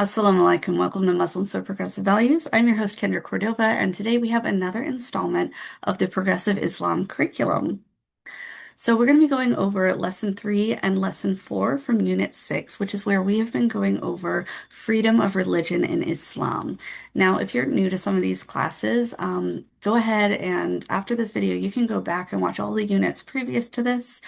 Assalamu alaikum. Welcome to Muslims for Progressive Values. I'm your host, Kendra Cordova, and today we have another installment of the Progressive Islam curriculum. So we're going to be going over Lesson 3 and Lesson 4 from Unit 6, which is where we have been going over freedom of religion in Islam. Now, if you're new to some of these classes, go ahead and after this video, you can go back and watch all the units previous to this.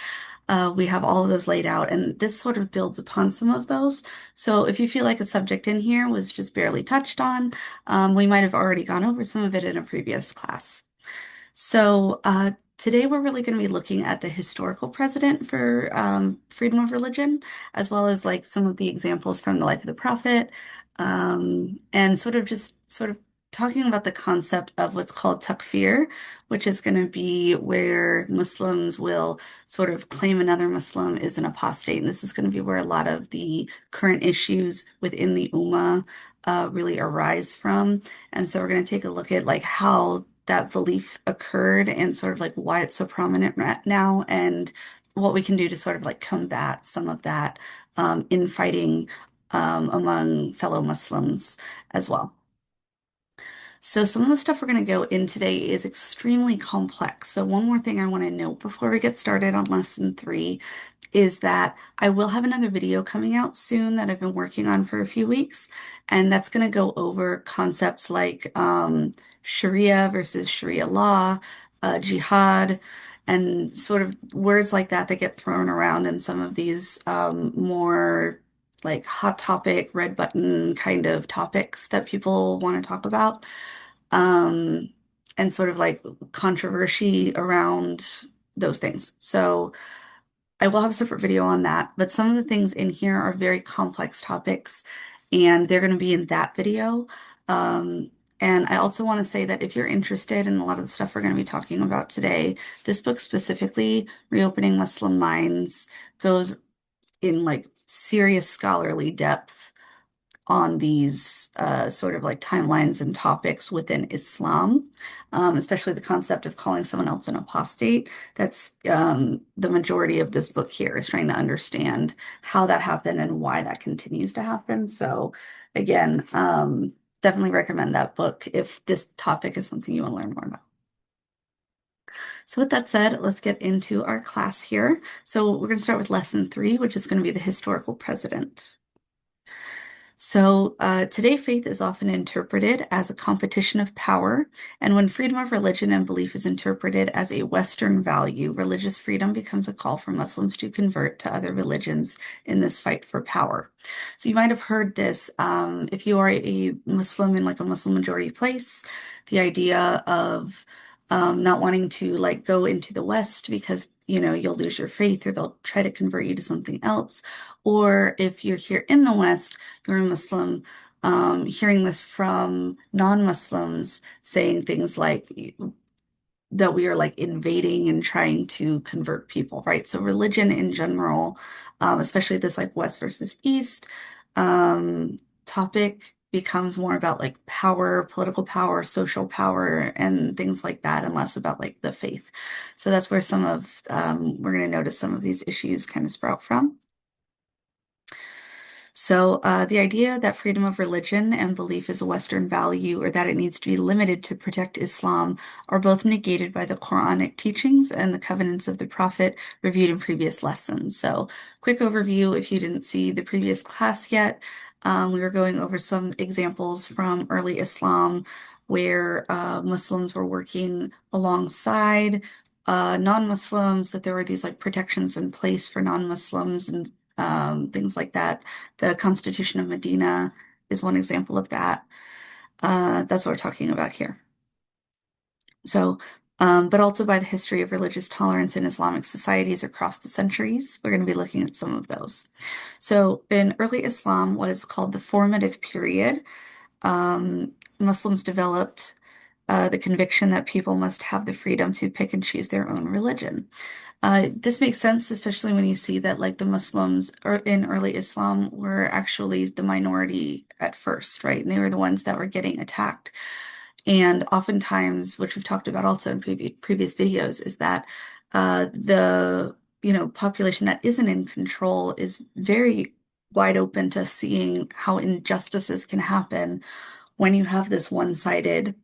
We have all of those laid out, and this sort of builds upon some of those. So if you feel like a subject in here was just barely touched on, we might have already gone over some of it in a previous class. So today we're really going to be looking at the historical precedent for freedom of religion, as well as like some of the examples from the life of the Prophet, and sort of talking about the concept of what's called takfir, which is going to be where Muslims will sort of claim another Muslim is an apostate. And this is going to be where a lot of the current issues within the Ummah really arise from. And so we're going to take a look at like how that belief occurred and sort of like why it's so prominent right now and what we can do to sort of like combat some of that infighting among fellow Muslims as well. So some of the stuff we're going to go in today is extremely complex. So one more thing I want to note before we get started on lesson 3 is that I will have another video coming out soon that I've been working on for a few weeks, and that's going to go over concepts like Sharia versus Sharia law, jihad, and sort of words like that that get thrown around in some of these more like hot topic, red button kind of topics that people want to talk about, um, and sort of like controversy around those things. So I will have a separate video on that, but some of the things in here are very complex topics, and they're going to be in that video. Um, and I also want to say that if you're interested in a lot of the stuff we're going to be talking about today, this book specifically, Reopening Muslim Minds, goes in like serious scholarly depth on these sort of like timelines and topics within Islam, especially the concept of calling someone else an apostate. That's the majority of this book here is trying to understand how that happened and why that continues to happen. So, again, definitely recommend that book if this topic is something you want to learn more about. So with that said, let's get into our class here. So we're going to start with lesson 3, which is going to be the historical precedent. So today, faith is often interpreted as a competition of power, and when freedom of religion and belief is interpreted as a Western value, religious freedom becomes a call for Muslims to convert to other religions in this fight for power. So you might have heard this if you are a Muslim in like a Muslim majority place, the idea of not wanting to like go into the West because you'll lose your faith or they'll try to convert you to something else. Or if you're here in the West, you're a Muslim, hearing this from non-Muslims saying things like that we are like invading and trying to convert people, right? So religion in general, especially this like West versus East topic becomes more about like power, political power, social power, and things like that, and less about like the faith. So that's where some of we're going to notice some of these issues kind of sprout from. So the idea that freedom of religion and belief is a Western value or that it needs to be limited to protect Islam are both negated by the Quranic teachings and the covenants of the Prophet reviewed in previous lessons. So quick overview if you didn't see the previous class yet. We were going over some examples from early Islam where Muslims were working alongside non-Muslims, that there were these like protections in place for non-Muslims and things like that. The Constitution of Medina is one example of that. That's what we're talking about here. So, but also by the history of religious tolerance in Islamic societies across the centuries. We're going to be looking at some of those. So, in early Islam, what is called the formative period, Muslims developed the conviction that people must have the freedom to pick and choose their own religion. This makes sense, especially when you see that like the Muslims in early Islam were actually the minority at first, right? And they were the ones that were getting attacked. And oftentimes, which we've talked about also in previous videos, is that the population that isn't in control is very wide open to seeing how injustices can happen when you have this one-sided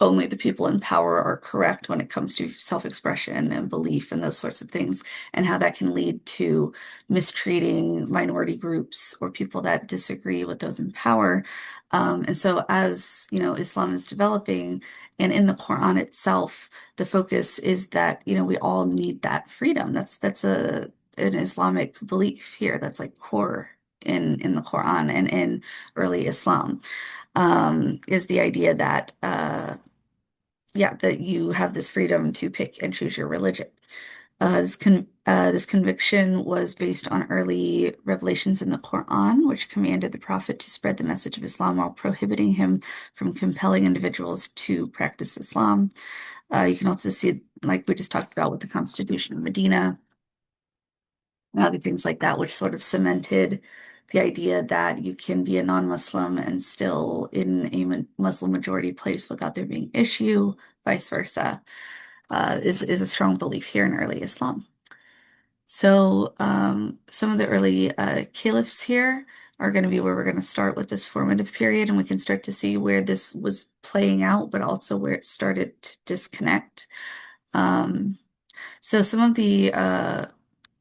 only the people in power are correct when it comes to self-expression and belief and those sorts of things, and how that can lead to mistreating minority groups or people that disagree with those in power. And so, as you know, Islam is developing, and in the Quran itself, the focus is that we all need that freedom. That's an Islamic belief here. That's like core in the Quran and in early Islam, is the idea that yeah, that you have this freedom to pick and choose your religion. This conviction was based on early revelations in the Quran, which commanded the Prophet to spread the message of Islam while prohibiting him from compelling individuals to practice Islam. You can also see, like we just talked about, with the Constitution of Medina and other things like that, which sort of cemented the idea that you can be a non-Muslim and still in a Muslim majority place without there being issue, vice versa, is a strong belief here in early Islam. So some of the early caliphs here are going to be where we're going to start with this formative period, and we can start to see where this was playing out, but also where it started to disconnect. Um, so some of the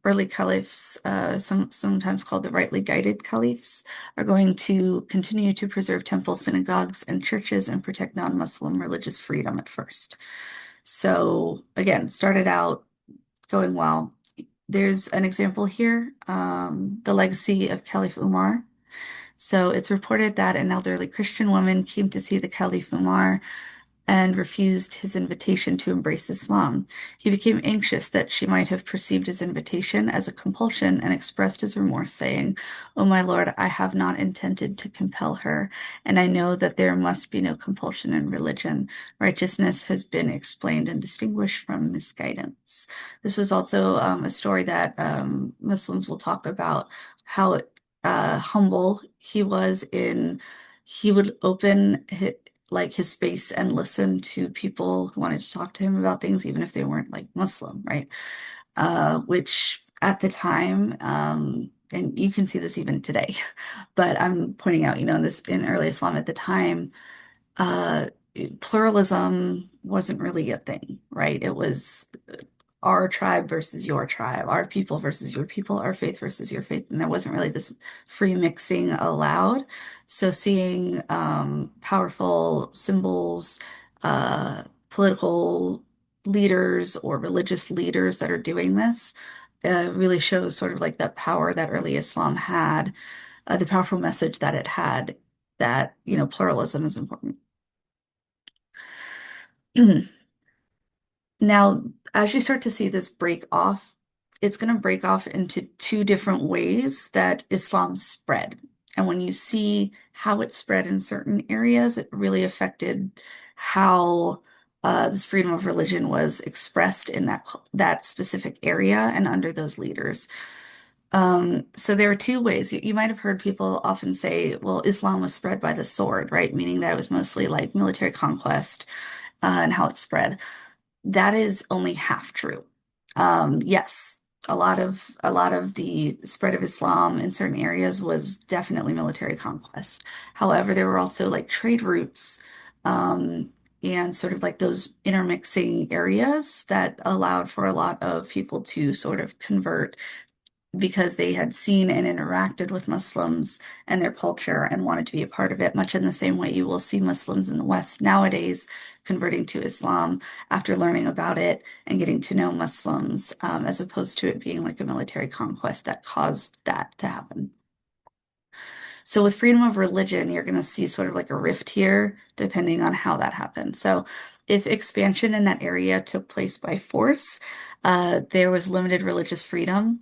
early caliphs, sometimes called the rightly guided caliphs, are going to continue to preserve temples, synagogues, and churches and protect non-Muslim religious freedom at first. So again, started out going well. There's an example here, the legacy of Caliph Umar. So it's reported that an elderly Christian woman came to see the Caliph Umar and refused his invitation to embrace Islam. He became anxious that she might have perceived his invitation as a compulsion and expressed his remorse, saying, "O my Lord, I have not intended to compel her, and I know that there must be no compulsion in religion. Righteousness has been explained and distinguished from misguidance." This was also a story that Muslims will talk about how humble he was in he would open his space and listen to people who wanted to talk to him about things, even if they weren't like Muslim, right? Which at the time, and you can see this even today, but I'm pointing out, in early Islam at the time, uh, pluralism wasn't really a thing, right? It was our tribe versus your tribe, our people versus your people, our faith versus your faith. And there wasn't really this free mixing allowed. So seeing powerful symbols, political leaders or religious leaders that are doing this really shows sort of like that power that early Islam had, the powerful message that it had that, pluralism is important. Now, as you start to see this break off, it's going to break off into two different ways that Islam spread. And when you see how it spread in certain areas, it really affected how this freedom of religion was expressed in that specific area and under those leaders. So there are two ways. You might have heard people often say, well, Islam was spread by the sword, right? Meaning that it was mostly like military conquest, and how it spread. That is only half true. Yes, a lot of the spread of Islam in certain areas was definitely military conquest. However, there were also like trade routes, um, and sort of like those intermixing areas that allowed for a lot of people to sort of convert because they had seen and interacted with Muslims and their culture and wanted to be a part of it, much in the same way you will see Muslims in the West nowadays converting to Islam after learning about it and getting to know Muslims, as opposed to it being like a military conquest that caused that to happen. So with freedom of religion, you're going to see sort of like a rift here, depending on how that happened. So if expansion in that area took place by force, there was limited religious freedom,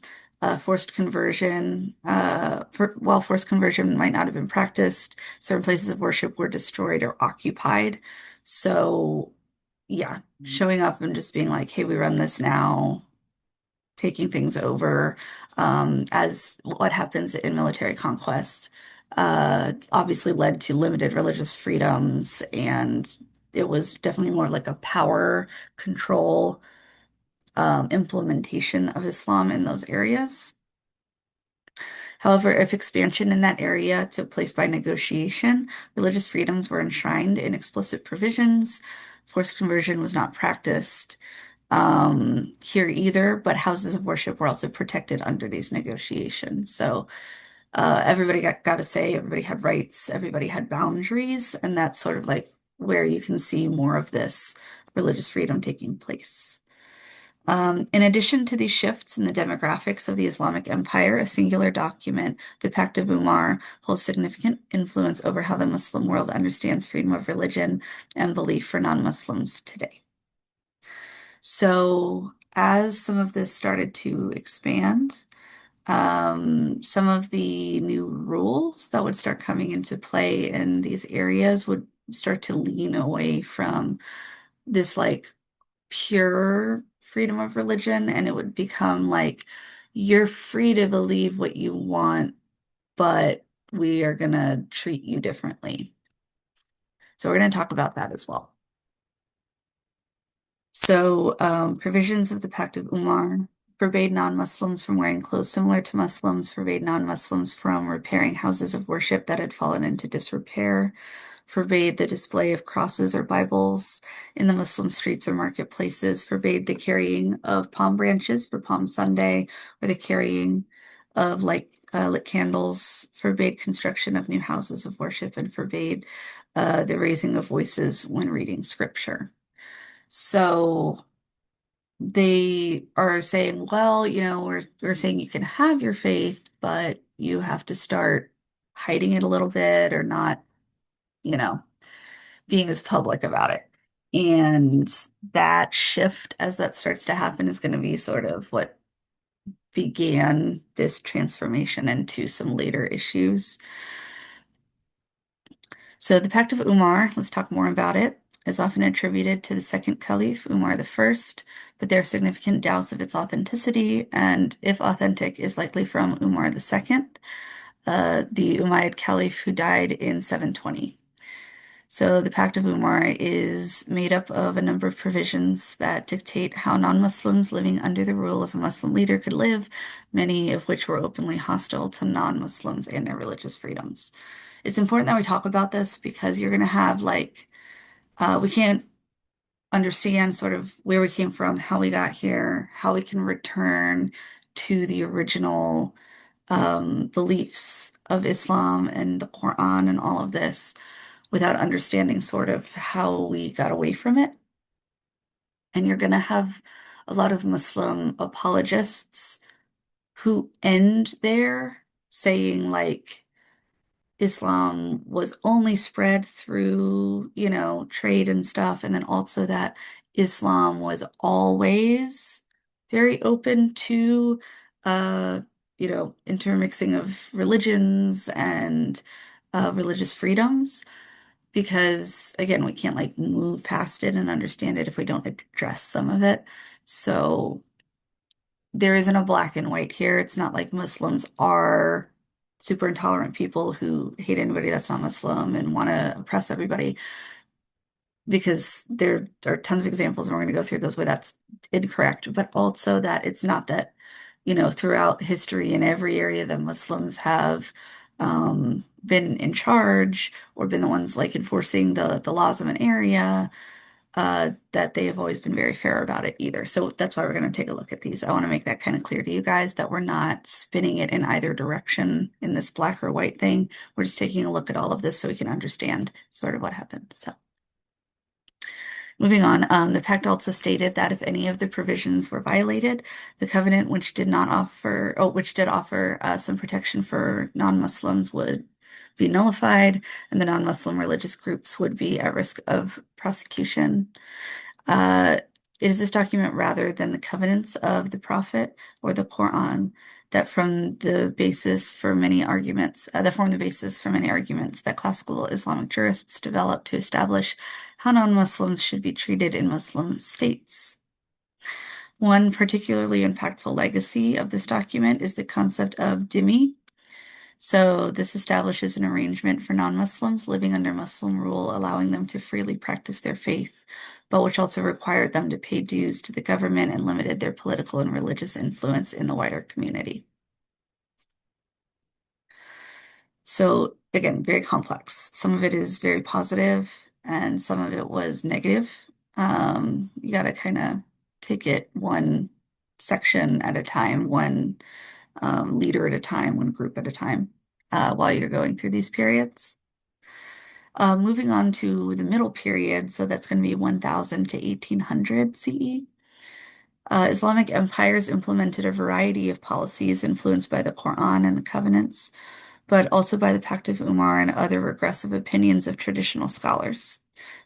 forced conversion. While forced conversion might not have been practiced, certain places of worship were destroyed or occupied. So yeah, showing up and just being like, hey, we run this now, taking things over, as what happens in military conquest, obviously led to limited religious freedoms, and it was definitely more like a power control, implementation of Islam in those areas. However, if expansion in that area took place by negotiation, religious freedoms were enshrined in explicit provisions. Forced conversion was not practiced here either, but houses of worship were also protected under these negotiations. So everybody got a say, everybody had rights, everybody had boundaries, and that's sort of like where you can see more of this religious freedom taking place. In addition to these shifts in the demographics of the Islamic Empire, a singular document, the Pact of Umar, holds significant influence over how the Muslim world understands freedom of religion and belief for non-Muslims today. So, as some of this started to expand, some of the new rules that would start coming into play in these areas would start to lean away from this like pure freedom of religion, and it would become like you're free to believe what you want, but we are going to treat you differently. So we're going to talk about that as well. So, provisions of the Pact of Umar forbade non-Muslims from wearing clothes similar to Muslims, forbade non-Muslims from repairing houses of worship that had fallen into disrepair, forbade the display of crosses or Bibles in the Muslim streets or marketplaces, forbade the carrying of palm branches for Palm Sunday or the carrying of lit candles, forbade construction of new houses of worship, and forbade the raising of voices when reading scripture. So they are saying, well, we're saying you can have your faith, but you have to start hiding it a little bit or not, you know, being as public about it. And that shift, as that starts to happen, is going to be sort of what began this transformation into some later issues. So the Pact of Umar, let's talk more about it, is often attributed to the second caliph, Umar the First, but there are significant doubts of its authenticity, and if authentic, is likely from Umar the Second, the Umayyad caliph who died in 720. So the Pact of Umar is made up of a number of provisions that dictate how non-Muslims living under the rule of a Muslim leader could live, many of which were openly hostile to non-Muslims and their religious freedoms. It's important that we talk about this because you're going to have we can't understand sort of where we came from, how we got here, how we can return to the original beliefs of Islam and the Quran and all of this without understanding sort of how we got away from it. And you're going to have a lot of Muslim apologists who end there saying like Islam was only spread through, trade and stuff, and then also that Islam was always very open to, uh, intermixing of religions and religious freedoms because again, we can't like move past it and understand it if we don't address some of it. So there isn't a black and white here. It's not like Muslims are super intolerant people who hate anybody that's not Muslim and want to oppress everybody because there are tons of examples and we're going to go through those where that's incorrect, but also that it's not that, throughout history in every area that Muslims have been in charge or been the ones like enforcing the laws of an area, that they have always been very fair about it either. So that's why we're going to take a look at these. I want to make that kind of clear to you guys that we're not spinning it in either direction in this black or white thing. We're just taking a look at all of this so we can understand sort of what happened. So moving on, the pact also stated that if any of the provisions were violated, the covenant, which did offer some protection for non-Muslims, would be nullified, and the non-Muslim religious groups would be at risk of prosecution. Uh, it is this document rather than the covenants of the Prophet or the Quran that form the basis for many arguments that classical Islamic jurists developed to establish how non-Muslims should be treated in Muslim states. One particularly impactful legacy of this document is the concept of dhimmi. So this establishes an arrangement for non-Muslims living under Muslim rule, allowing them to freely practice their faith, but which also required them to pay dues to the government and limited their political and religious influence in the wider community. So again, very complex. Some of it is very positive and some of it was negative. You got to kind of take it one section at a time, one leader at a time, one group at a time, while you're going through these periods. Moving on to the middle period, so that's going to be 1000 to 1800 CE. Islamic empires implemented a variety of policies influenced by the Quran and the covenants, but also by the Pact of Umar and other regressive opinions of traditional scholars.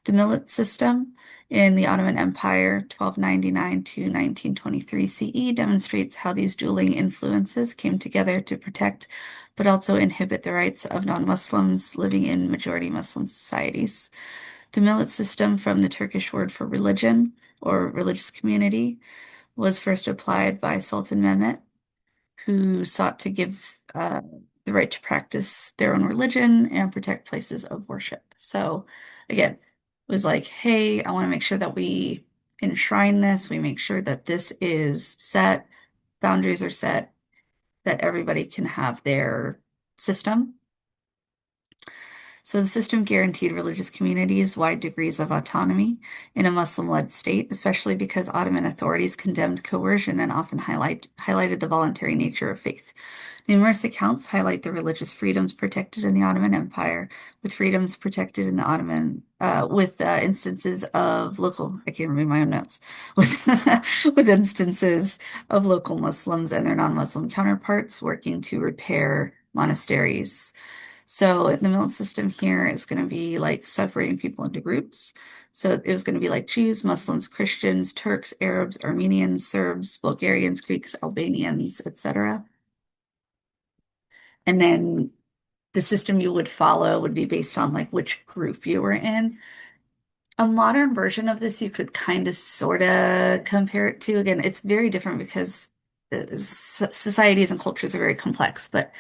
The millet system in the Ottoman Empire, 1299 to 1923 CE, demonstrates how these dueling influences came together to protect but also inhibit the rights of non-Muslims living in majority Muslim societies. The millet system, from the Turkish word for religion or religious community, was first applied by Sultan Mehmet, who sought to give the right to practice their own religion and protect places of worship. So again, it was like, hey, I want to make sure that we enshrine this, we make sure that this is set, boundaries are set, that everybody can have their system. So the system guaranteed religious communities wide degrees of autonomy in a Muslim-led state, especially because Ottoman authorities condemned coercion and often highlighted the voluntary nature of faith. Numerous accounts highlight the religious freedoms protected in the Ottoman Empire, with freedoms protected in the with instances of local, I can't read my own notes, with, with instances of local Muslims and their non-Muslim counterparts working to repair monasteries. So the millet system here is going to be like separating people into groups. So it was going to be like Jews, Muslims, Christians, Turks, Arabs, Armenians, Serbs, Bulgarians, Greeks, Albanians, etc. And then the system you would follow would be based on like which group you were in. A modern version of this you could kind of sort of compare it to. Again, it's very different because societies and cultures are very complex, but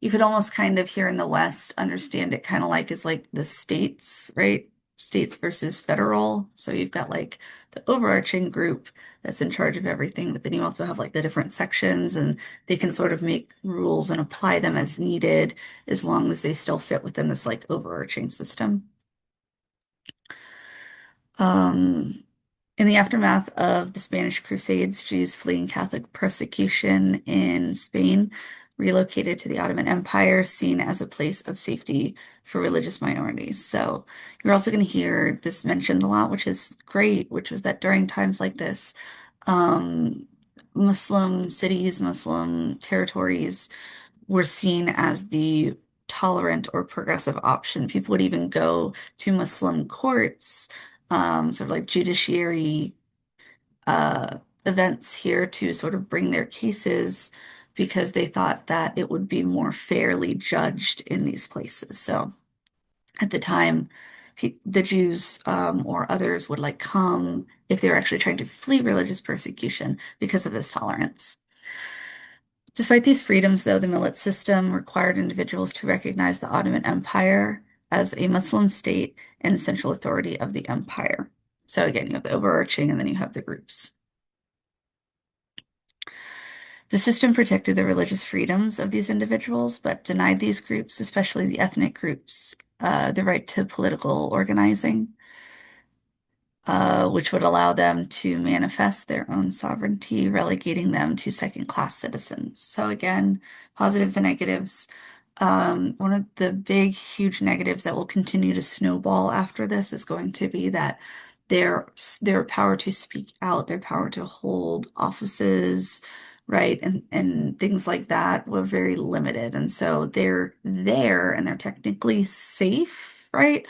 you could almost kind of here in the West understand it kind of like as like the states, right? States versus federal. So you've got like the overarching group that's in charge of everything, but then you also have like the different sections and they can sort of make rules and apply them as needed as long as they still fit within this like overarching system. Um, In the aftermath of the Spanish Crusades, Jews fleeing Catholic persecution in Spain relocated to the Ottoman Empire, seen as a place of safety for religious minorities. So you're also going to hear this mentioned a lot, which is great, which was that during times like this, um, Muslim cities, Muslim territories were seen as the tolerant or progressive option. People would even go to Muslim courts, sort of like judiciary uh, events here to sort of bring their cases because they thought that it would be more fairly judged in these places. So at the time, the Jews or others would like come if they were actually trying to flee religious persecution because of this tolerance. Despite these freedoms, though, the millet system required individuals to recognize the Ottoman Empire as a Muslim state and central authority of the empire. So again, you have the overarching and then you have the groups. The system protected the religious freedoms of these individuals, but denied these groups, especially the ethnic groups, the right to political organizing, which would allow them to manifest their own sovereignty, relegating them to second-class citizens. So again, positives and negatives. One of the big, huge negatives that will continue to snowball after this is going to be that their power to speak out, their power to hold offices, right, and things like that were very limited. And so they're there and they're technically safe, right?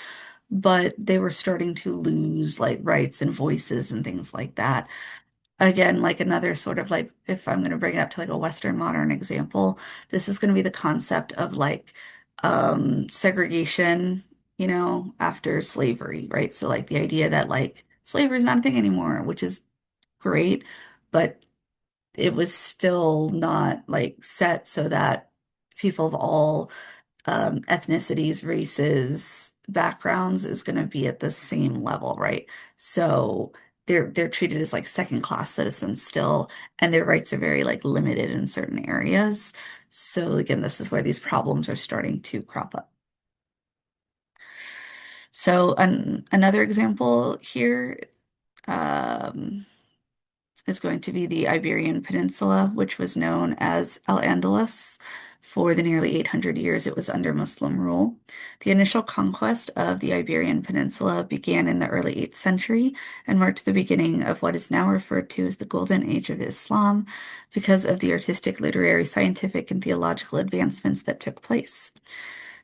But they were starting to lose like rights and voices and things like that. Again, like another sort of like, if I'm going to bring it up to like a Western modern example, this is going to be the concept of like segregation, after slavery, right? So like the idea that like slavery is not a thing anymore, which is great, but it was still not like set so that people of all ethnicities, races, backgrounds is going to be at the same level, right? So they're treated as like second class citizens still, and their rights are very like limited in certain areas. So again, this is where these problems are starting to crop up. So another example here um, is going to be the Iberian Peninsula, which was known as Al-Andalus. For the nearly 800 years it was under Muslim rule. The initial conquest of the Iberian Peninsula began in the early 8th century and marked the beginning of what is now referred to as the Golden Age of Islam because of the artistic, literary, scientific, and theological advancements that took place.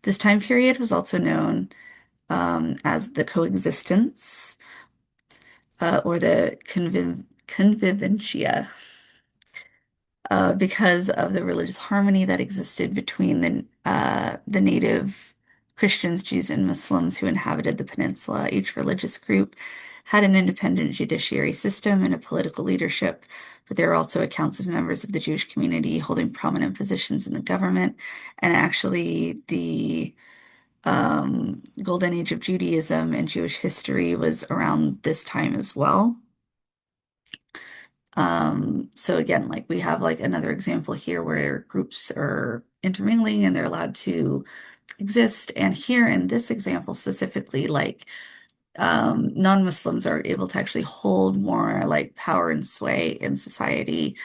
This time period was also known as the coexistence or the convivencia because of the religious harmony that existed between the native Christians, Jews, and Muslims who inhabited the peninsula. Each religious group had an independent judiciary system and a political leadership, but there are also accounts of members of the Jewish community holding prominent positions in the government. And actually, the Golden Age of Judaism and Jewish history was around this time as well. So again, like we have like another example here where groups are intermingling and they're allowed to exist. And here in this example specifically, like non-Muslims are able to actually hold more like power and sway in society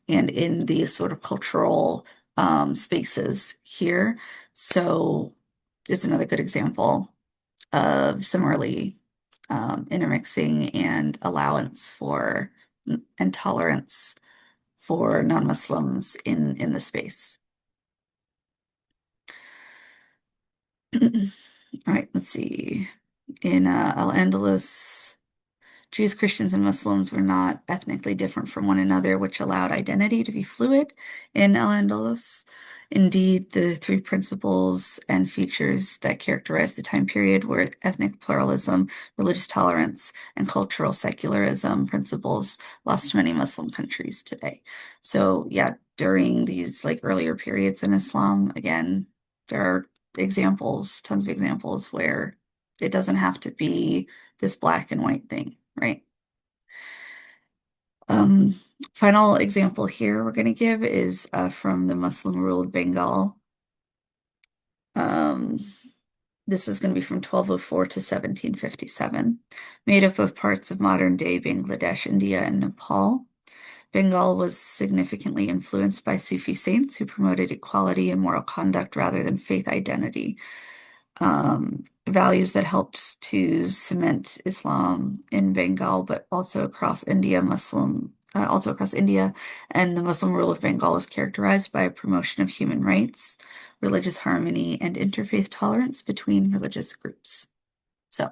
and in these sort of cultural spaces here. So it's another good example of similarly intermixing and allowance for and tolerance for non-Muslims in the space. All right, let's see. In Al-Andalus, Jews, Christians, and Muslims were not ethnically different from one another, which allowed identity to be fluid in Al-Andalus. Indeed, the three principles and features that characterized the time period were ethnic pluralism, religious tolerance, and cultural secularism principles lost to many Muslim countries today. So yeah, during these like earlier periods in Islam, again, there are examples, tons of examples where it doesn't have to be this black and white thing, right? Um, Final example here we're going to give is from the Muslim-ruled Bengal. Um, this is going to be from 1204 to 1757, made up of parts of modern-day Bangladesh, India, and Nepal. Bengal was significantly influenced by Sufi saints who promoted equality and moral conduct rather than faith identity. Values that helped to cement Islam in Bengal, but also across India, also across India. And the Muslim rule of Bengal was characterized by a promotion of human rights, religious harmony, and interfaith tolerance between religious groups. So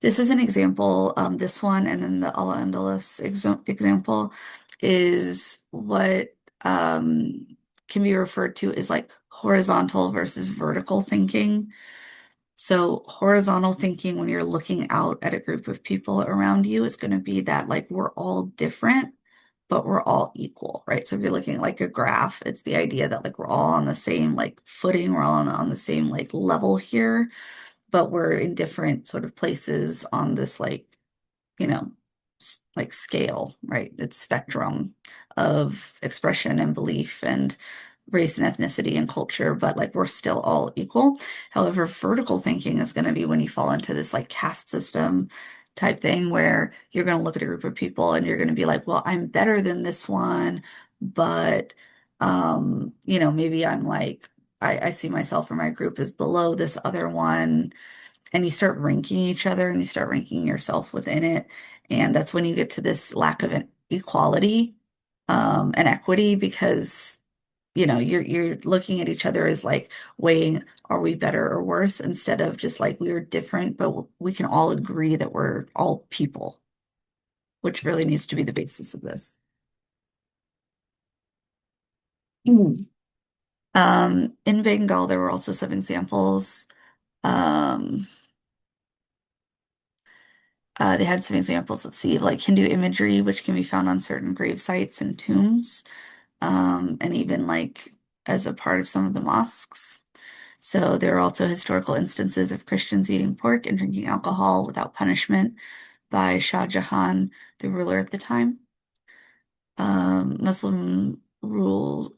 this is an example. This one, and then the Al-Andalus example is what can be referred to as like horizontal versus vertical thinking. So horizontal thinking, when you're looking out at a group of people around you, is going to be that like we're all different, but we're all equal, right? So if you're looking at like a graph, it's the idea that like we're all on the same like footing, we're all on the same like level here, but we're in different sort of places on this like like scale, right? It's spectrum of expression and belief and race and ethnicity and culture, but like we're still all equal. However, vertical thinking is going to be when you fall into this like caste system type thing where you're going to look at a group of people and you're going to be like, well, I'm better than this one, but maybe I'm like I see myself or my group as below this other one, and you start ranking each other and you start ranking yourself within it. And that's when you get to this lack of an equality and equity because you're looking at each other as like weighing, are we better or worse, instead of just like we're different, but we can all agree that we're all people, which really needs to be the basis of this. Mhm. In Bengal, there were also some examples. Um, they had some examples, let's see, of like Hindu imagery, which can be found on certain grave sites and tombs, and even like as a part of some of the mosques. So there are also historical instances of Christians eating pork and drinking alcohol without punishment, by Shah Jahan, the ruler at the time. Muslim rule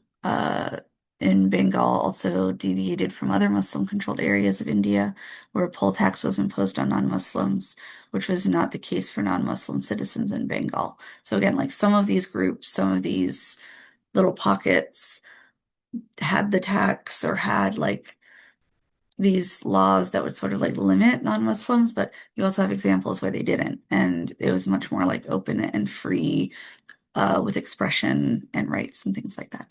in Bengal also deviated from other Muslim-controlled areas of India, where a poll tax was imposed on non-Muslims, which was not the case for non-Muslim citizens in Bengal. So again, like some of these groups, some of these little pockets had the tax or had like these laws that would sort of like limit non-Muslims, but you also have examples where they didn't, and it was much more like open and free with expression and rights and things like that.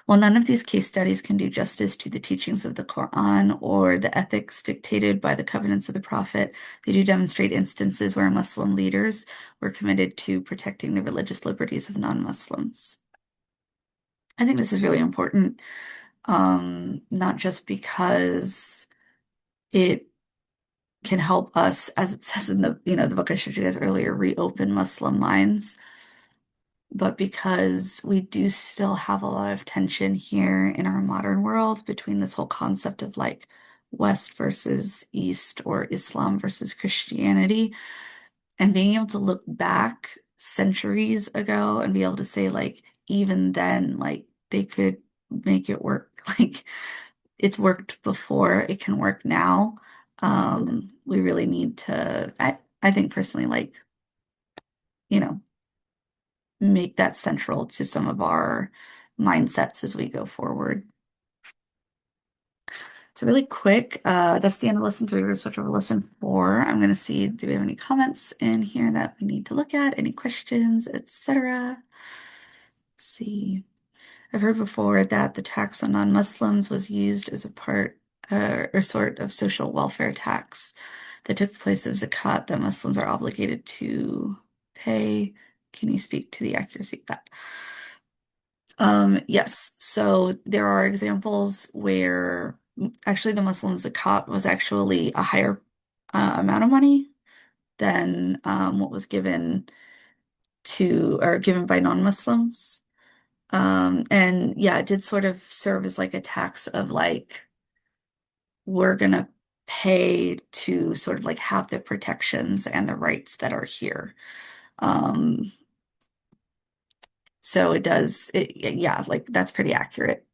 While none of these case studies can do justice to the teachings of the Quran or the ethics dictated by the covenants of the Prophet, they do demonstrate instances where Muslim leaders were committed to protecting the religious liberties of non-Muslims. I think this is really important, not just because it can help us, as it says in the book I showed you guys earlier, reopen Muslim minds, but because we do still have a lot of tension here in our modern world between this whole concept of like West versus East or Islam versus Christianity, and being able to look back centuries ago and be able to say, like, even then, like, they could make it work. Like, it's worked before, it can work now. We really need to, I think personally, like, you know, make that central to some of our mindsets as we go forward. So really quick, that's the end of lesson three. We're going to switch over to lesson four. I'm going to see, do we have any comments in here that we need to look at? Any questions, etc. Let's see. I've heard before that the tax on non-Muslims was used as a part or sort of social welfare tax that took the place of zakat that Muslims are obligated to pay. Can you speak to the accuracy of that? Yes. So there are examples where actually the Muslims zakat was actually a higher amount of money than what was given to or given by non-Muslims. And yeah, it did sort of serve as like a tax of like, we're gonna pay to sort of like have the protections and the rights that are here. Um, So it does, yeah, like that's pretty accurate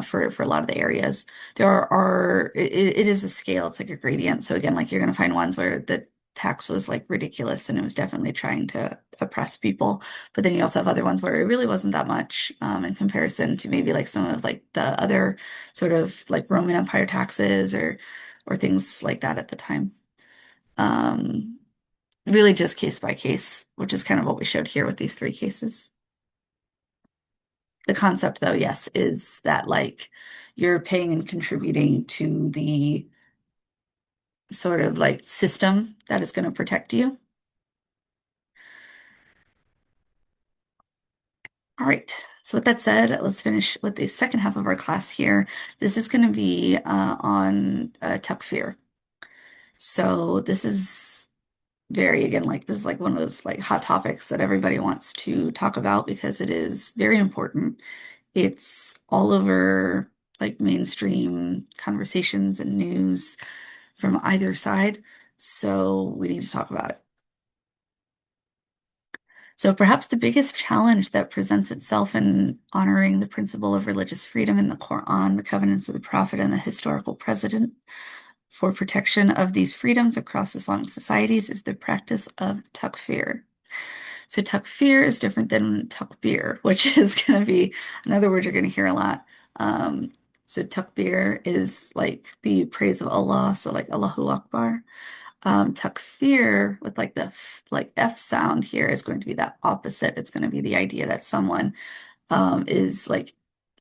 for a lot of the areas. There it is a scale. It's like a gradient. So again, like you're going to find ones where the tax was like ridiculous and it was definitely trying to oppress people. But then you also have other ones where it really wasn't that much in comparison to maybe like some of like the other sort of like Roman Empire taxes or things like that at the time. Um, Really just case by case, which is kind of what we showed here with these three cases. The concept, though, yes, is that like you're paying and contributing to the sort of like system that is going to protect you. All right. So with that said, let's finish with the second half of our class here. This is going to be on takfir. So this is very, again, like this is like one of those like hot topics that everybody wants to talk about because it is very important. It's all over like mainstream conversations and news from either side. So we need to talk about it. So perhaps the biggest challenge that presents itself in honoring the principle of religious freedom in the Quran, the covenants of the Prophet, and the historical precedent for protection of these freedoms across Islamic societies is the practice of takfir. So takfir is different than takbir, which is going to be another word you're going to hear a lot. So takbir is like the praise of Allah, so like Allahu Akbar. Takfir with like the like F sound here is going to be that opposite. It's going to be the idea that someone is like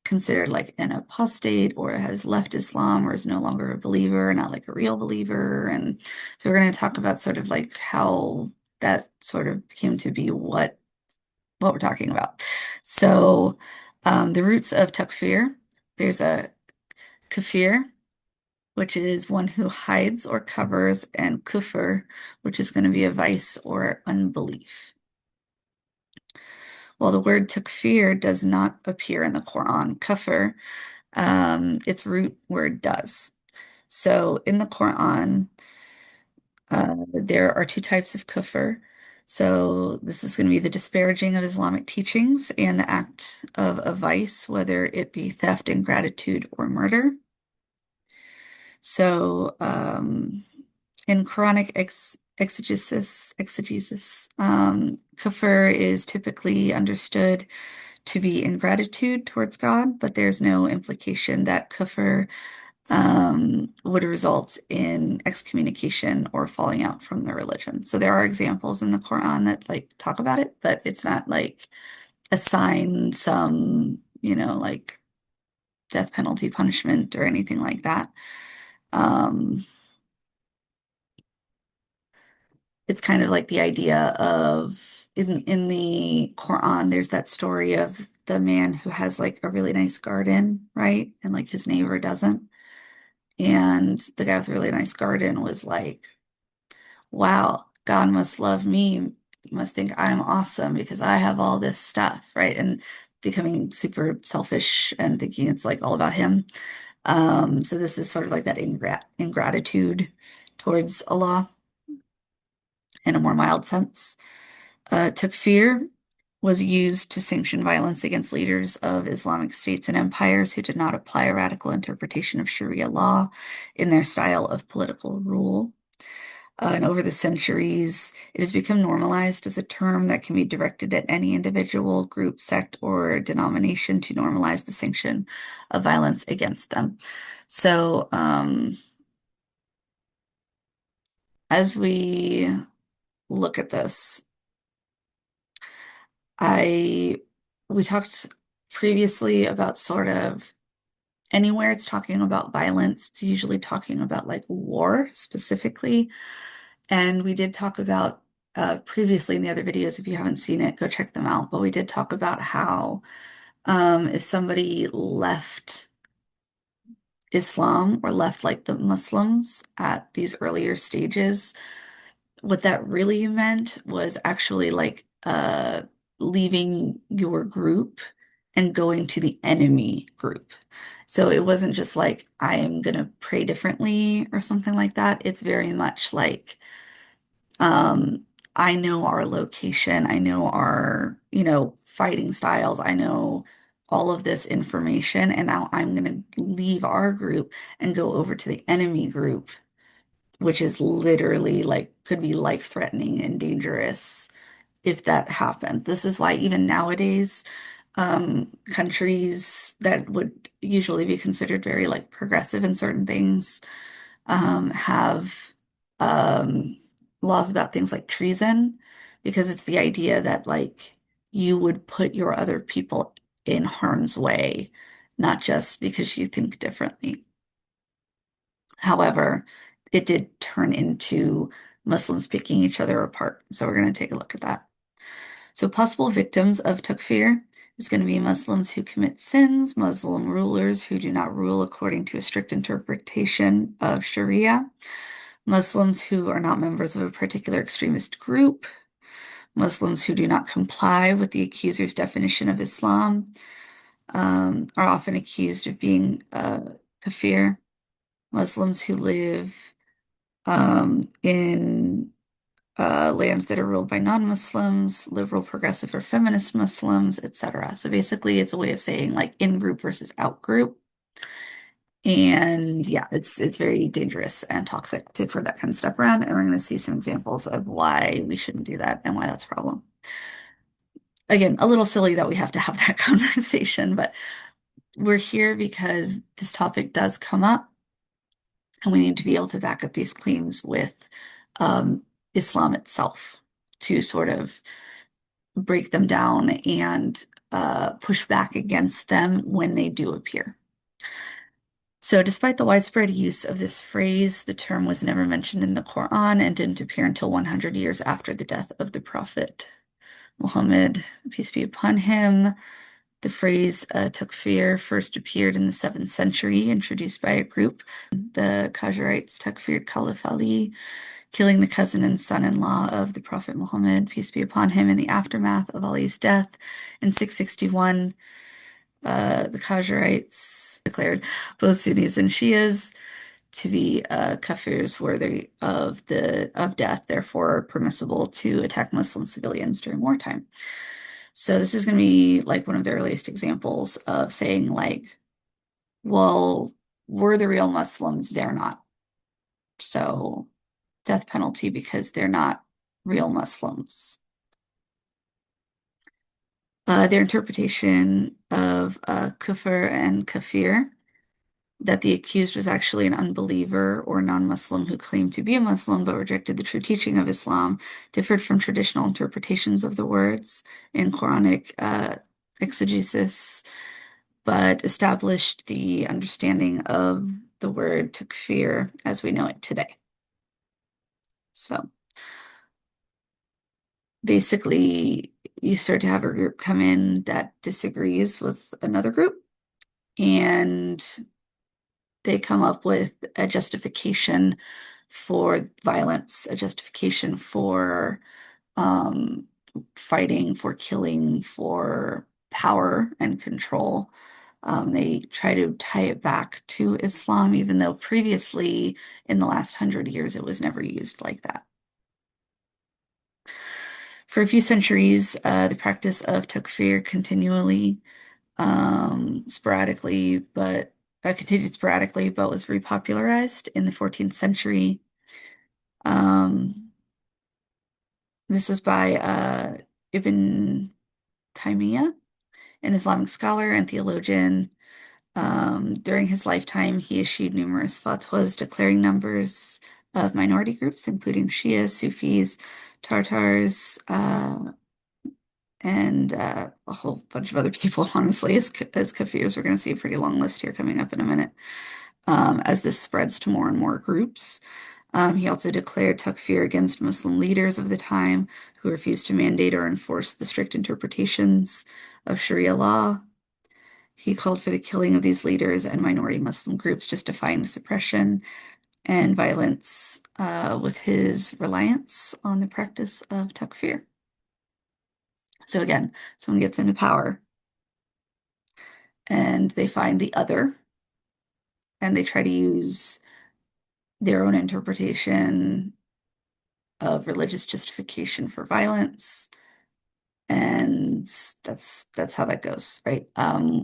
considered like an apostate or has left Islam or is no longer a believer, not like a real believer. And so we're going to talk about sort of like how that sort of came to be what we're talking about. So the roots of takfir, there's a kafir, which is one who hides or covers, and kufr, which is going to be a vice or unbelief. While the word takfir does not appear in the Quran, kafir, its root word does. So in the Quran, There are two types of kufr. So this is going to be the disparaging of Islamic teachings and the act of a vice, whether it be theft, ingratitude, or murder. So in Quranic exegesis, kufr is typically understood to be ingratitude towards God, but there's no implication that kufr would result in excommunication or falling out from the religion. So there are examples in the Quran that like talk about it, but it's not like assign some, like death penalty punishment or anything like that. Um, it's kind of like the idea of in the Quran, there's that story of the man who has like a really nice garden, right? And like his neighbor doesn't. And the guy with a really nice garden was like, wow, God must love me, must think I'm awesome because I have all this stuff, right? And becoming super selfish and thinking it's like all about him. So this is sort of like that ingratitude towards Allah in a more mild sense. Takfir was used to sanction violence against leaders of Islamic states and empires who did not apply a radical interpretation of Sharia law in their style of political rule. And over the centuries, it has become normalized as a term that can be directed at any individual, group, sect, or denomination to normalize the sanction of violence against them. So, as we look at this, I we talked previously about sort of anywhere it's talking about violence, it's usually talking about like war specifically. And we did talk about previously in the other videos, if you haven't seen it, go check them out. But we did talk about how if somebody left Islam or left like the Muslims at these earlier stages, what that really meant was actually like leaving your group and going to the enemy group. So it wasn't just like, I am gonna pray differently or something like that. It's very much like, um, I know our location, I know our, fighting styles, I know all of this information, and now I'm gonna leave our group and go over to the enemy group, which is literally like could be life-threatening and dangerous if that happened. This is why even nowadays, countries that would usually be considered very like progressive in certain things, have um, laws about things like treason, because it's the idea that like you would put your other people in harm's way, not just because you think differently. However, it did turn into Muslims picking each other apart. So we're going to take a look at that. So possible victims of takfir is going to be Muslims who commit sins, Muslim rulers who do not rule according to a strict interpretation of Sharia, Muslims who are not members of a particular extremist group, Muslims who do not comply with the accuser's definition of Islam, are often accused of being kafir. Muslims who live in lands that are ruled by non-Muslims, liberal, progressive, or feminist Muslims, etc. So basically, it's a way of saying like in-group versus out-group. And yeah, it's very dangerous and toxic to throw that kind of stuff around. And we're going to see some examples of why we shouldn't do that and why that's a problem. Again, a little silly that we have to have that conversation, but we're here because this topic does come up, and we need to be able to back up these claims with Islam itself to sort of break them down and push back against them when they do appear. So, despite the widespread use of this phrase, the term was never mentioned in the Quran and didn't appear until 100 years after the death of the Prophet Muhammad, peace be upon him. The phrase takfir first appeared in the 7th century, introduced by a group. The Qajarites takfired Caliph Ali, killing the cousin and son-in-law of the Prophet Muhammad, peace be upon him, in the aftermath of Ali's death in 661. The Qajarites declared both Sunnis and Shias to be kafirs worthy of death, therefore permissible to attack Muslim civilians during wartime. So this is going to be like one of the earliest examples of saying like, well, we're the real Muslims, they're not. So death penalty because they're not real Muslims. Their interpretation of kufr and kafir, that the accused was actually an unbeliever or non-Muslim who claimed to be a Muslim but rejected the true teaching of Islam, differed from traditional interpretations of the words in Quranic exegesis, but established the understanding of the word takfir as we know it today. So basically, you start to have a group come in that disagrees with another group, and they come up with a justification for violence, a justification for um, fighting, for killing, for power and control. They try to tie it back to Islam, even though previously in the last 100 years it was never used like that. For a few centuries, the practice of takfir sporadically, but continued sporadically, but was repopularized in the 14th century. Um, this was by Ibn Taymiyyah, an Islamic scholar and theologian. During his lifetime, he issued numerous fatwas declaring numbers of minority groups, including Shia, Sufis, Tartars, and a whole bunch of other people, honestly, as kafirs. We're going to see a pretty long list here coming up in a minute, as this spreads to more and more groups. He also declared takfir against Muslim leaders of the time who refused to mandate or enforce the strict interpretations of Sharia law. He called for the killing of these leaders and minority Muslim groups, justifying the suppression and violence with his reliance on the practice of takfir. So again, someone gets into power and they find the other and they try to use their own interpretation of religious justification for violence. And that's how that goes, right?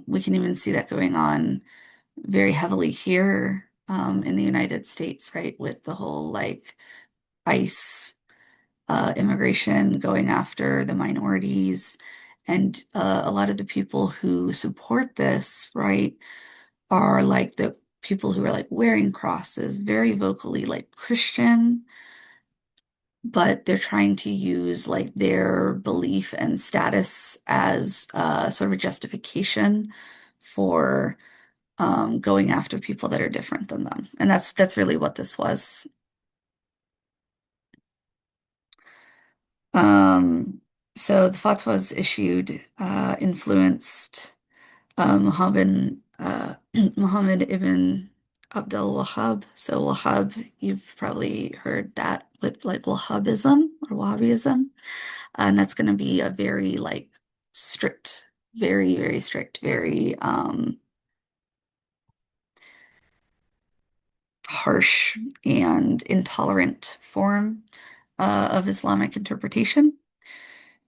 We can even see that going on very heavily here in the United States, right? With the whole like ICE immigration going after the minorities. And a lot of the people who support this, right, are like the people who are like wearing crosses, very vocally like Christian, but they're trying to use like their belief and status as sort of a justification for going after people that are different than them. And that's really what this was. Um, so the fatwas issued influenced Muhammad Muhammad ibn Abdul Wahhab. So Wahhab, you've probably heard that with like Wahhabism or Wahhabism. And that's going to be a very like strict, very, very strict, very harsh and intolerant form of Islamic interpretation.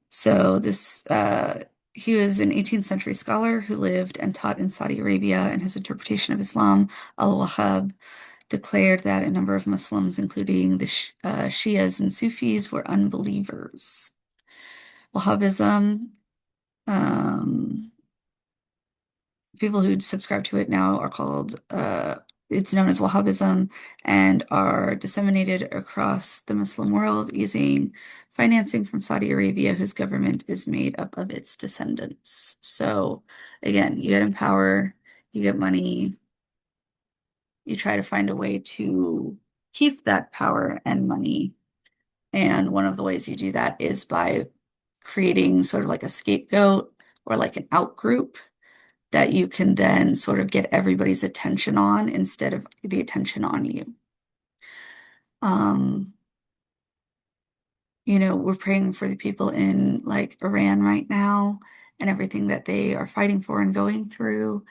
So he was an 18th century scholar who lived and taught in Saudi Arabia, and his interpretation of Islam, al-Wahhab, declared that a number of Muslims, including the Shias and Sufis, were unbelievers. Wahhabism, um, people who subscribe to it now are called, it's known as Wahhabism, and are disseminated across the Muslim world using financing from Saudi Arabia, whose government is made up of its descendants. So again, you get in power, you get money, you try to find a way to keep that power and money. And one of the ways you do that is by creating sort of like a scapegoat or like an out group that you can then sort of get everybody's attention on instead of the attention on you. Um, we're praying for the people in like Iran right now and everything that they are fighting for and going through.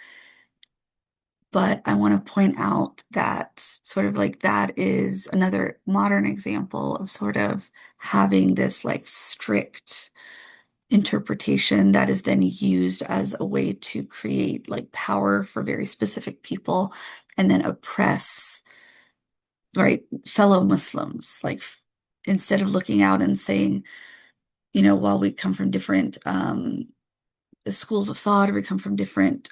But I want to point out that sort of like that is another modern example of sort of having this like strict interpretation that is then used as a way to create like power for very specific people and then oppress, right, fellow Muslims. Like instead of looking out and saying, while we come from different schools of thought or we come from different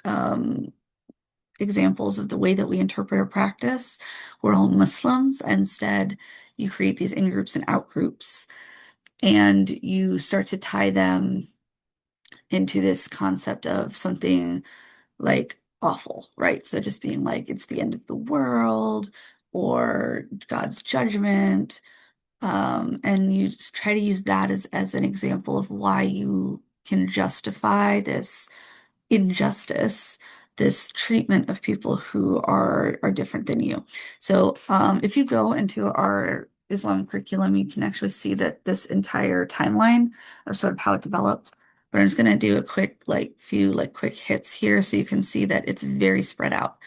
examples of the way that we interpret or practice, we're all Muslims. Instead, you create these in groups and out groups, and you start to tie them into this concept of something like awful, right? So just being like, it's the end of the world or God's judgment. And you just try to use that as an example of why you can justify this injustice, this treatment of people who are different than you. So if you go into our Islam curriculum, you can actually see that this entire timeline of sort of how it developed. But I'm just going to do a quick, like, few, like, quick hits here so you can see that it's very spread out.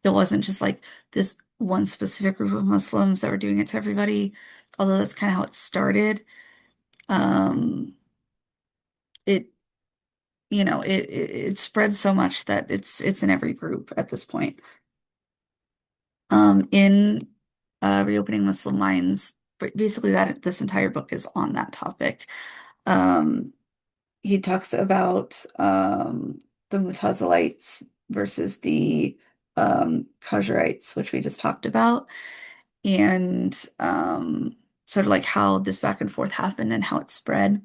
It wasn't just like this one specific group of Muslims that were doing it to everybody, although that's kind of how it started. Um, it it spreads so much that it's in every group at this point. In Reopening Muslim Minds, but basically that this entire book is on that topic. Um, he talks about the Mutazilites versus the Khazarites, which we just talked about, and sort of like how this back and forth happened and how it spread.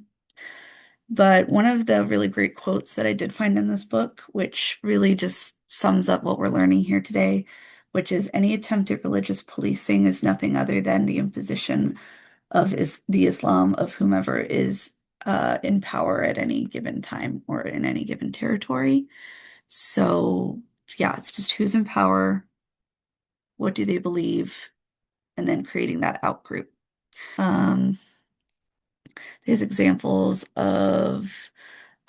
But one of the really great quotes that I did find in this book, which really just sums up what we're learning here today, which is any attempt at religious policing is nothing other than the imposition of the Islam of whomever is in power at any given time or in any given territory. So, yeah, it's just who's in power, what do they believe, and then creating that outgroup. Um, there's examples of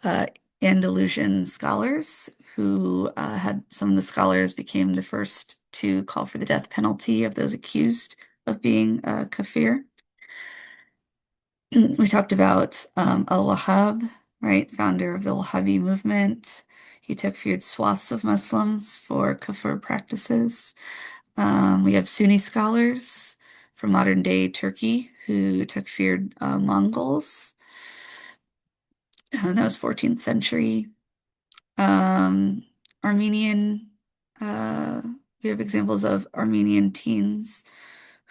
uh, Andalusian scholars who had some of the scholars became the first to call for the death penalty of those accused of being kafir. We talked about Al-Wahhab, right, founder of the Wahhabi movement. He takfired swaths of Muslims for kafir practices. We have Sunni scholars from modern day Turkey who takfired Mongols. That was 14th century. Um, Armenian, uh, we have examples of Armenian teens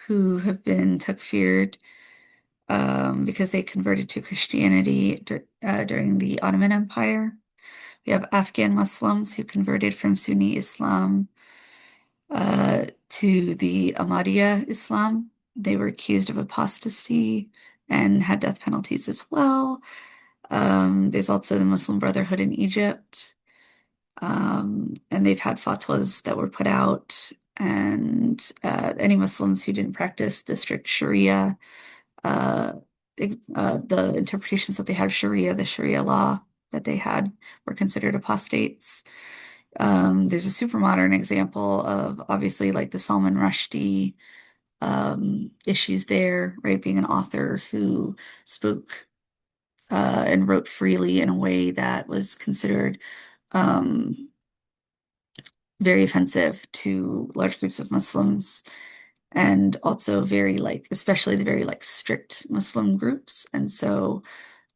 who have been takfired because they converted to Christianity during the Ottoman Empire. We have Afghan Muslims who converted from Sunni Islam to the Ahmadiyya Islam. They were accused of apostasy and had death penalties as well. There's also the Muslim Brotherhood in Egypt. And they've had fatwas that were put out, and any Muslims who didn't practice the strict Sharia, uh, the interpretations that they had of Sharia, the Sharia law that they had, were considered apostates. There's a super modern example of obviously like the Salman Rushdie issues there, right? Being an author who spoke and wrote freely in a way that was considered um, very offensive to large groups of Muslims and also very like, especially the very like strict Muslim groups. And so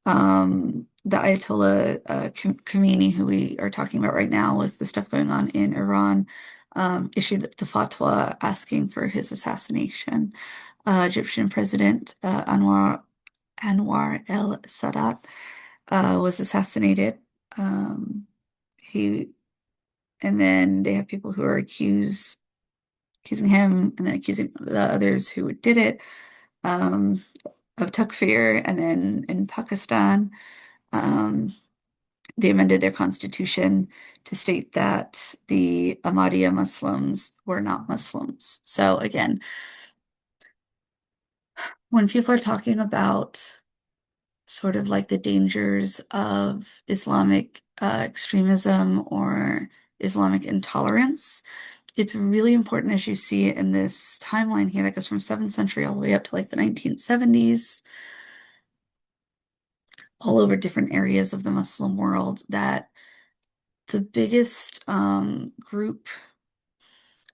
the Ayatollah Khomeini, who we are talking about right now with the stuff going on in Iran, issued the fatwa asking for his assassination. Egyptian President Anwar el-Sadat was assassinated. Um, he and then they have people who are accusing him and then accusing the others who did it um, of takfir. And then in Pakistan, um, they amended their constitution to state that the Ahmadiyya Muslims were not Muslims. So again, when people are talking about sort of like the dangers of Islamic extremism or Islamic intolerance, it's really important as you see it in this timeline here that goes from 7th century all the way up to like the 1970s, all over different areas of the Muslim world, that the biggest group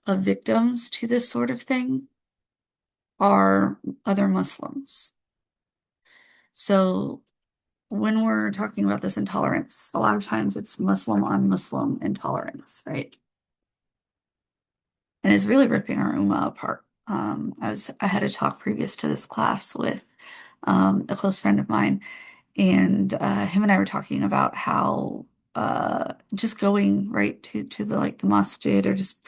of victims to this sort of thing are other Muslims. So when we're talking about this intolerance, a lot of times it's Muslim on Muslim intolerance, right? And it's really ripping our ummah apart. I had a talk previous to this class with a close friend of mine, and him and I were talking about how just going right to the like the masjid or just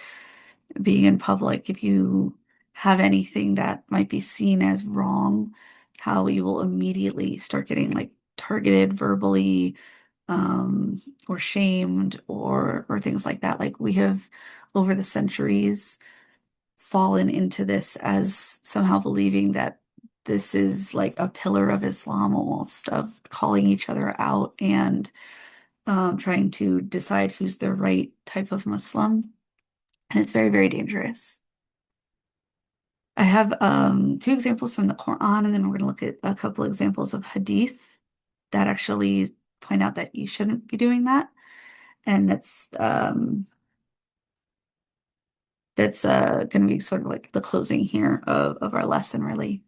being in public, if you have anything that might be seen as wrong, how you will immediately start getting like targeted verbally, or shamed or things like that. Like we have over the centuries fallen into this as somehow believing that this is like a pillar of Islam almost, of calling each other out and trying to decide who's the right type of Muslim. And it's very, very dangerous. I have two examples from the Quran, and then we're going to look at a couple examples of hadith that actually point out that you shouldn't be doing that. And that's going to be sort of like the closing here of our lesson, really.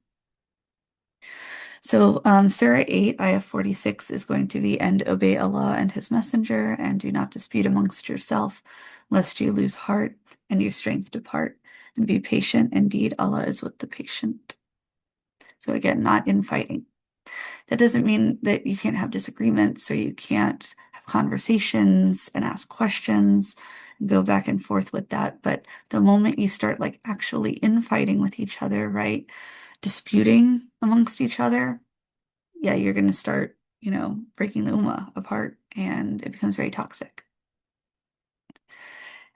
So, Surah 8, Ayah 46 is going to be, and obey Allah and His Messenger, and do not dispute amongst yourself, lest you lose heart and your strength depart, and be patient. Indeed, Allah is with the patient. So, again, not infighting. That doesn't mean that you can't have disagreements or you can't have conversations and ask questions and go back and forth with that. But the moment you start like actually infighting with each other, right? Disputing amongst each other, yeah, you're going to start, breaking the ummah apart and it becomes very toxic.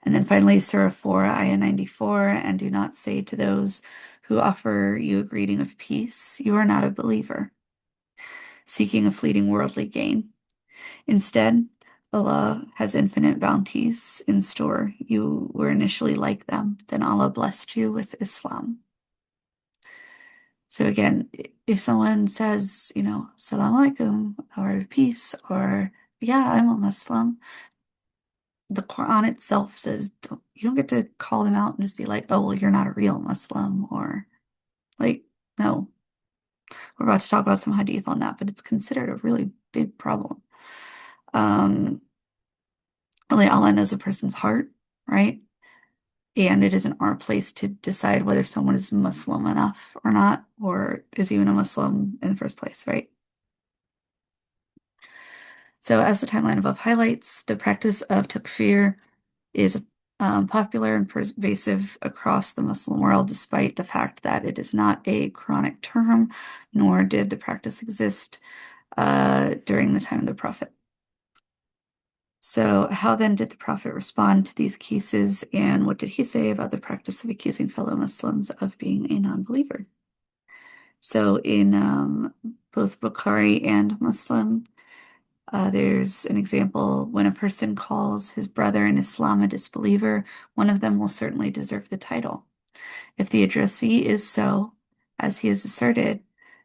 And then finally, Surah 4, Ayah 94, and do not say to those who offer you a greeting of peace, you are not a believer, seeking a fleeting worldly gain. Instead, Allah has infinite bounties in store. You were initially like them, then Allah blessed you with Islam. So again, if someone says, Assalamu alaikum or peace or yeah, I'm a Muslim, the Quran itself says you don't get to call them out and just be like, oh, well, you're not a real Muslim or like, no. We're about to talk about some hadith on that, but it's considered a really big problem. Only Allah knows a person's heart, right? And it isn't our place to decide whether someone is Muslim enough or not, or is even a Muslim in the first place, right? So, as the timeline above highlights, the practice of takfir is popular and pervasive across the Muslim world, despite the fact that it is not a Quranic term, nor did the practice exist during the time of the Prophet. So, how then did the Prophet respond to these cases, and what did he say about the practice of accusing fellow Muslims of being a non-believer? So, in both Bukhari and Muslim, there's an example when a person calls his brother in Islam a disbeliever, one of them will certainly deserve the title. If the addressee is so, as he has asserted,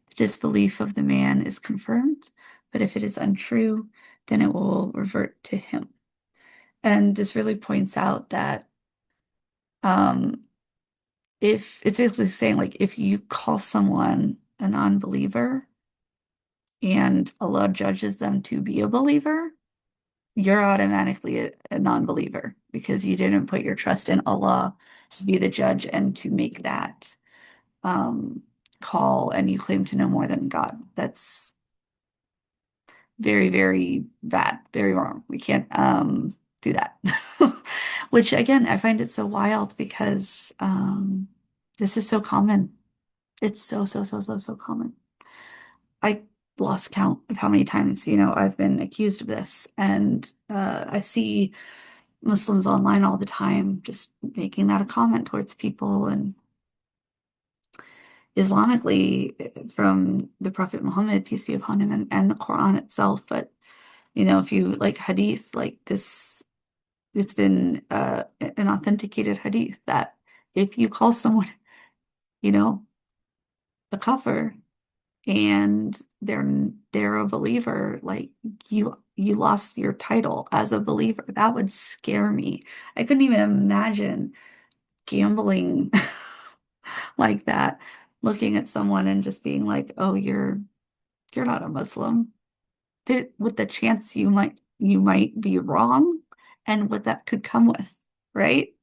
the disbelief of the man is confirmed, but if it is untrue, then it will revert to him. And this really points out that um, if it's basically saying, like, if you call someone a non-believer and Allah judges them to be a believer, you're automatically a non-believer because you didn't put your trust in Allah to be the judge and to make that um, call, and you claim to know more than God. That's very, very bad, very wrong. We can't do that. Which again, I find it so wild because this is so common. It's so, so, so, so, so common. I lost count of how many times, I've been accused of this. And I see Muslims online all the time just making that a comment towards people. And Islamically, from the Prophet Muhammad, peace be upon him, and the Quran itself. But, if you like hadith, like this, It's been an authenticated hadith that if you call someone, you know, a kafir and they're a believer, like you lost your title as a believer. That would scare me. I couldn't even imagine gambling like that, looking at someone and just being like, "Oh, you're not a Muslim." With the chance you might be wrong and what that could come with, right?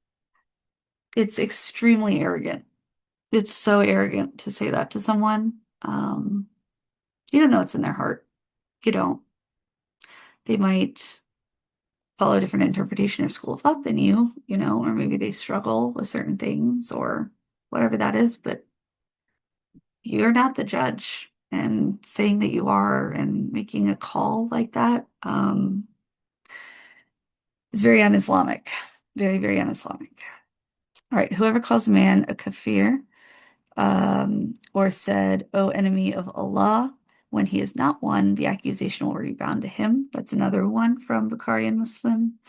It's extremely arrogant. It's so arrogant to say that to someone. You don't know what's in their heart. You don't. They might follow a different interpretation or school of thought than you, or maybe they struggle with certain things or whatever that is, but you're not the judge. And saying that you are and making a call like that, is very un-Islamic. Very, very un-Islamic. All right, whoever calls a man a kafir, or said, "O enemy of Allah," when he is not one, the accusation will rebound to him. That's another one from Bukhari and Muslim.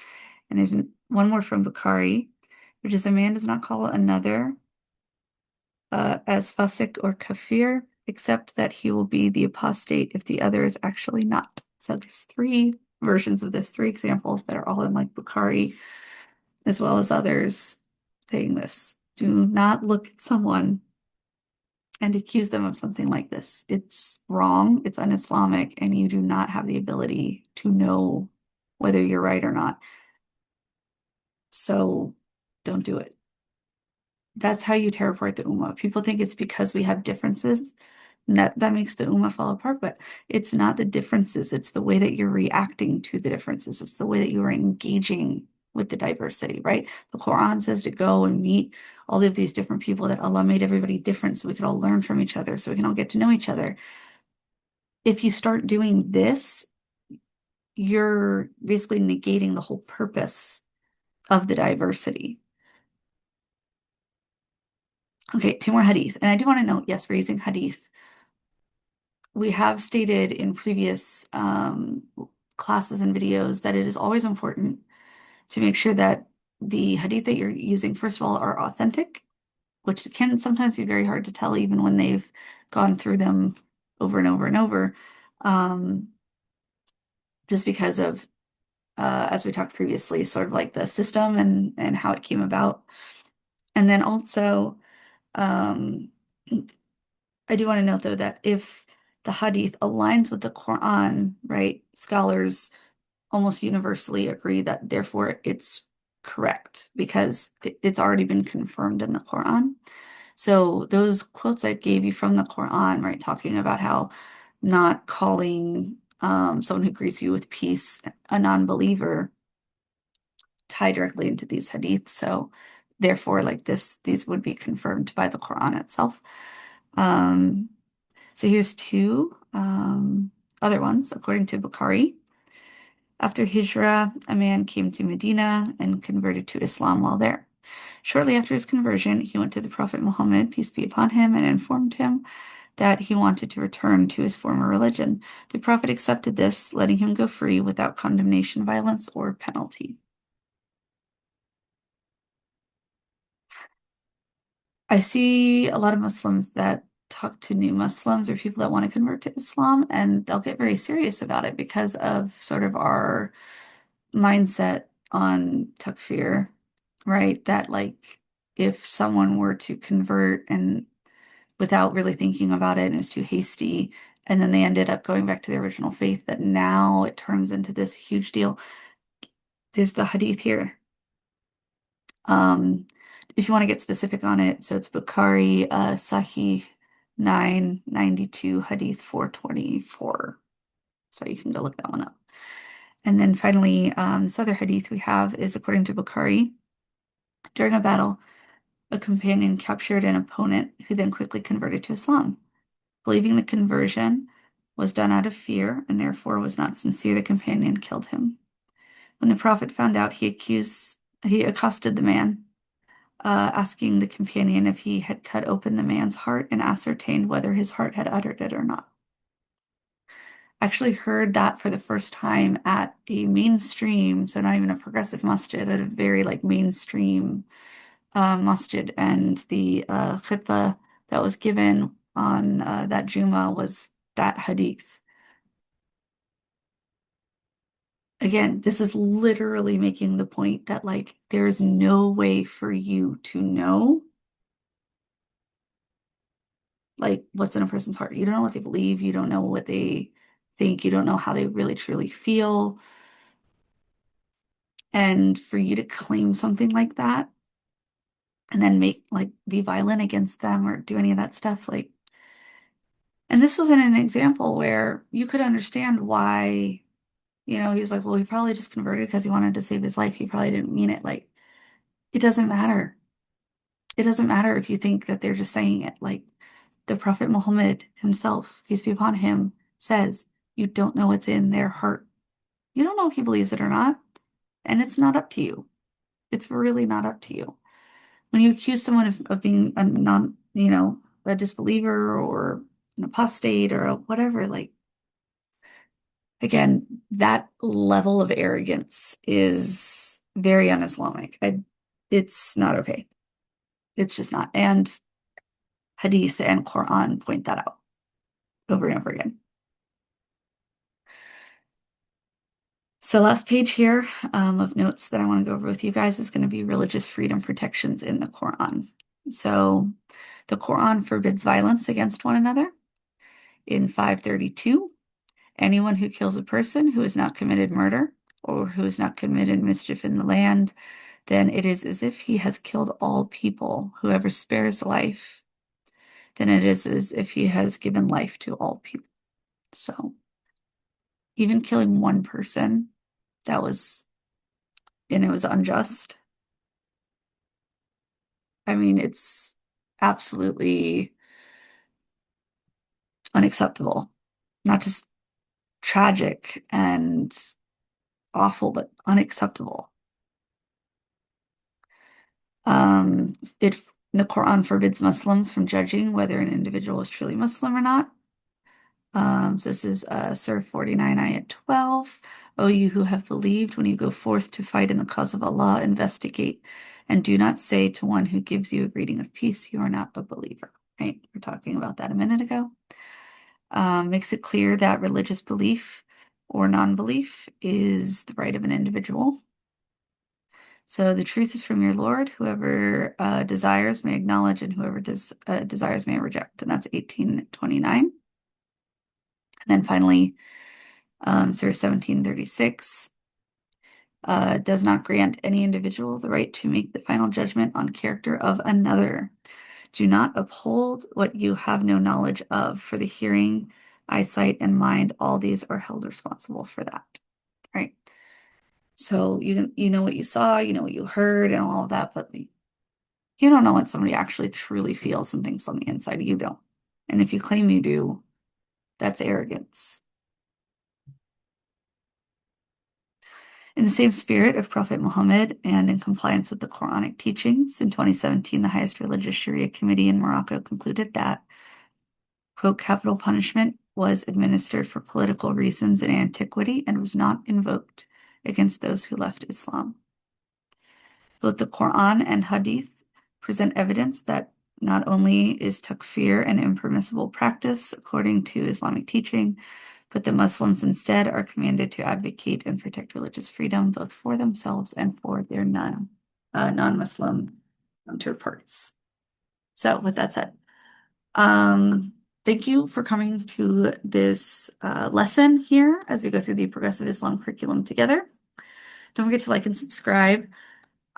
And there's one more from Bukhari, which is a man does not call another as fasik or kafir, except that he will be the apostate if the other is actually not. So there's three versions of this, three examples that are all in like Bukhari as well as others saying this. Do not look at someone and accuse them of something like this. It's wrong, it's un-Islamic, and you do not have the ability to know whether you're right or not. So don't do it. That's how you tear apart the ummah. People think it's because we have differences that makes the ummah fall apart, but it's not the differences. It's the way that you're reacting to the differences. It's the way that you are engaging with the diversity, right? The Quran says to go and meet all of these different people, that Allah made everybody different so we could all learn from each other, so we can all get to know each other. If you start doing this, you're basically negating the whole purpose of the diversity. Okay, two more hadith. And I do want to note, yes, we're using hadith. We have stated in previous classes and videos that it is always important to make sure that the hadith that you're using, first of all, are authentic, which can sometimes be very hard to tell even when they've gone through them over and over and over, um, just because of, as we talked previously, sort of like the system and how it came about. And then also, um, I do want to note though that if the hadith aligns with the Quran, right, scholars almost universally agree that therefore it's correct because it's already been confirmed in the Quran. So those quotes I gave you from the Quran, right, talking about how not calling someone who greets you with peace a non-believer tie directly into these hadiths. So therefore, like these would be confirmed by the Quran itself. Um, so here's two other ones, according to Bukhari. After Hijrah, a man came to Medina and converted to Islam while there. Shortly after his conversion, he went to the Prophet Muhammad, peace be upon him, and informed him that he wanted to return to his former religion. The Prophet accepted this, letting him go free without condemnation, violence, or penalty. I see a lot of Muslims that talk to new Muslims or people that want to convert to Islam, and they'll get very serious about it because of sort of our mindset on takfir, right? That like if someone were to convert and without really thinking about it and is too hasty, and then they ended up going back to their original faith, that now it turns into this huge deal. There's the hadith here. Um, if you want to get specific on it, so it's Bukhari, Sahih 992, Hadith 424. So you can go look that one up. And then finally, this other hadith we have is according to Bukhari. During a battle, a companion captured an opponent who then quickly converted to Islam. Believing the conversion was done out of fear and therefore was not sincere, the companion killed him. When the Prophet found out, he accosted the man, asking the companion if he had cut open the man's heart and ascertained whether his heart had uttered it or not. actually heard that for the first time at a mainstream, so not even a progressive masjid, at a very like mainstream masjid, and the khutbah that was given on that Juma was that hadith. Again, this is literally making the point that like there is no way for you to know like what's in a person's heart. You don't know what they believe, you don't know what they think, you don't know how they really truly feel. And for you to claim something like that and then make like be violent against them or do any of that stuff, like, and this wasn't an example where you could understand why, he was like, well, he probably just converted because he wanted to save his life. He probably didn't mean it. Like, it doesn't matter. It doesn't matter if you think that they're just saying it. Like, the Prophet Muhammad himself, peace be upon him, says, you don't know what's in their heart. You don't know if he believes it or not. And it's not up to you. It's really not up to you. When you accuse someone of being a a disbeliever or an apostate or whatever, like, again, that level of arrogance is very un-Islamic. It's not okay. It's just not. And Hadith and Quran point that out over and over again. So last page here of notes that I want to go over with you guys is going to be religious freedom protections in the Quran. So the Quran forbids violence against one another. In 532, anyone who kills a person who has not committed murder or who has not committed mischief in the land, then it is as if he has killed all people. Whoever spares life, then it is as if he has given life to all people. So even killing one person, and it was unjust. I mean, it's absolutely unacceptable. Not just tragic and awful, but unacceptable. It the Quran forbids Muslims from judging whether an individual is truly Muslim or not. So this is Surah 49, Ayat 12. O you who have believed, when you go forth to fight in the cause of Allah, investigate, and do not say to one who gives you a greeting of peace, you are not a believer. Right? We are talking about that a minute ago. Makes it clear that religious belief or non-belief is the right of an individual. So the truth is from your Lord. Whoever desires may acknowledge, and whoever desires may reject. And that's 1829. And then finally, Surah 1736 does not grant any individual the right to make the final judgment on character of another. Do not uphold what you have no knowledge of, for the hearing, eyesight, and mind, all these are held responsible for that. Right? So you know what you saw, you know what you heard, and all of that, but you don't know what somebody actually truly feels and thinks on the inside. You don't. And if you claim you do, that's arrogance. In the same spirit of Prophet Muhammad and in compliance with the Quranic teachings, in 2017, the highest religious Sharia committee in Morocco concluded that, quote, capital punishment was administered for political reasons in antiquity and was not invoked against those who left Islam. Both the Quran and Hadith present evidence that not only is takfir an impermissible practice according to Islamic teaching, but the Muslims instead are commanded to advocate and protect religious freedom both for themselves and for their non-Muslim counterparts. So with that said, thank you for coming to this lesson here as we go through the Progressive Islam curriculum together. Don't forget to like and subscribe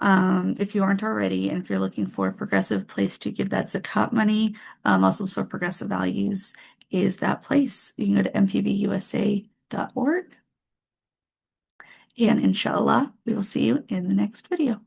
if you aren't already, and if you're looking for a progressive place to give that zakat money, Muslims for Progressive Values is that place. You can go to mpvusa.org. And inshallah, we will see you in the next video.